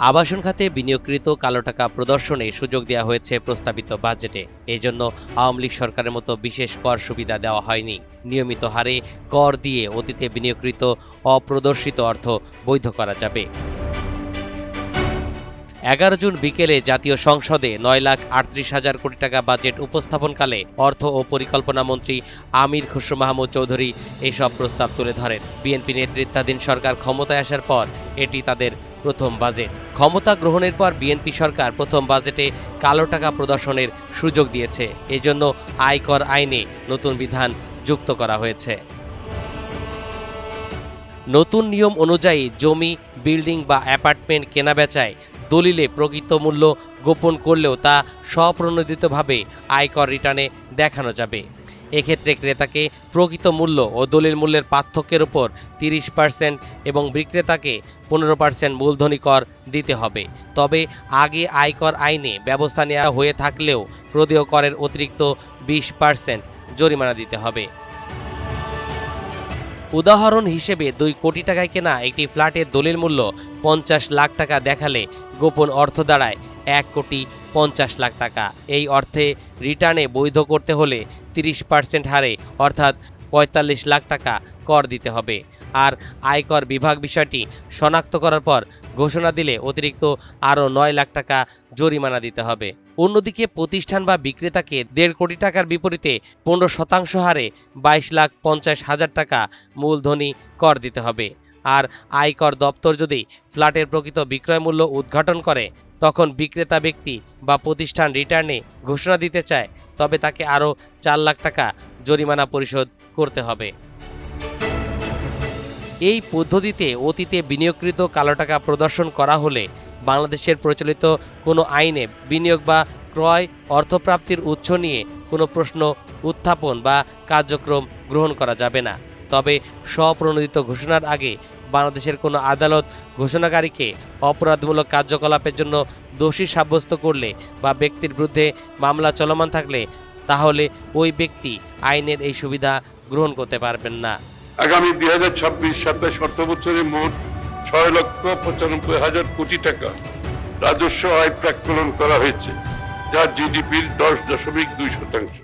আবাসন খাতে বিনিয়োগকৃত কালো টাকা প্রদর্শনে সুযোগ দেওয়া হয়েছে প্রস্তাবিত বাজেটে। এজন্য আওয়ামী লীগ সরকারের মতো বিশেষ কর সুবিধা দেওয়া হয়নি। নিয়মিত হারে কর দিয়ে অতীতে বিনিয়োগকৃত অপ্রদর্শিত অর্থ বৈধ করা যাবে। 11 জুন বিকেলে জাতীয় সংসদে 9,38,000 কোটি টাকা বাজেট উপস্থাপনকালে অর্থ ও পরিকল্পনা মন্ত্রী আমির খসরু মাহমুদ চৌধুরী এসব প্রস্তাব তুলে ধরেন। বিএনপি নেতৃত্বাধীন সরকার ক্ষমতায় আসার পর এটি তাদের প্রথম বাজেট। ক্ষমতা গ্রহণের পর বিএনপি সরকার প্রথম বাজেটে কালো টাকা প্রদর্শনের সুযোগ দিয়েছে। এজন্য আয়কর আইনে নতুন বিধান যুক্ত করা হয়েছে। নতুন নিয়ম অনুযায়ী জমি, বিল্ডিং বা অ্যাপার্টমেন্ট কেনাবেচায় দলিলে প্রকৃত মূল্য গোপন করলেও তা স্বপ্রণোদিতভাবে আয়কর রিটার্নে দেখানো যাবে। এক্ষেত্রে ক্রেতাকে প্রকৃত মূল্য ও দলিল মূল্যের পার্থক্যের উপর 30% এবং বিক্রেতাকে 15% মূলধনী কর দিতে হবে। তবে আগে আয়কর আইনে ব্যবস্থা নেওয়া হয়ে থাকলেও প্রদেয় করের অতিরিক্ত 20% জরিমানা দিতে হবে। উদাহরণ হিসেবে 2 কোটি টাকায় কেনা একটি ফ্ল্যাটের দলিল মূল্য 50 লাখ টাকা দেখালে গোপন অর্থ দাঁড়ায় 1,50,00,000 টাকা। এই অর্থে রিটার্নে বৈধ করতে হলে 30% হারে অর্থাৎ 45 লাখ টাকা কর দিতে হবে। আর আয়কর বিভাগ বিষয়টি শনাক্ত করার পর ঘোষণা দিলে অতিরিক্ত আরও 9 লাখ টাকা জরিমানা দিতে হবে। অন্যদিকে প্রতিষ্ঠান বা বিক্রেতাকে 1.5 কোটি টাকার বিপরীতে 15% হারে 22,50,000 টাকা মূলধনী কর দিতে হবে। আর আয়কর দপ্তর যদি ফ্ল্যাটের প্রকৃত বিক্রয় মূল্য উদ্ঘাটন করে তখন বিক্রেতা ব্যক্তি বা প্রতিষ্ঠান রিটার্নে ঘোষণা দিতে চায় তবে তাকে আরও 4 লাখ টাকা জরিমানা পরিশোধ করতে হবে। এই পদ্ধতিতে অতীতে বিনিয়োগকৃত কালো টাকা প্রদর্শন করা হলে বাংলাদেশের প্রচলিত কোনো আইনে বিনিয়োগ বা ক্রয় অর্থপ্রাপ্তির উৎস নিয়ে কোনো প্রশ্ন উত্থাপন বা কার্যক্রম গ্রহণ করা যাবে না। তবে স্বপ্রণোদিত ঘোষণার আগে বাংলাদেশের কোনো আদালত ঘোষণাকারীকে অপরাধমূলক কার্যকলাপের জন্য দোষী সাব্যস্ত করলে বা ব্যক্তির বিরুদ্ধে মামলা চলমান থাকলে তাহলে ওই ব্যক্তি আইনের এই সুবিধা গ্রহণ করতে পারবেন না। আগামী 2026-27 অর্থবছরে মোট 6,95,000 কোটি টাকা রাজস্ব আয় প্রাক্কলন করা হয়েছে, যা জিডিপির 10.2%।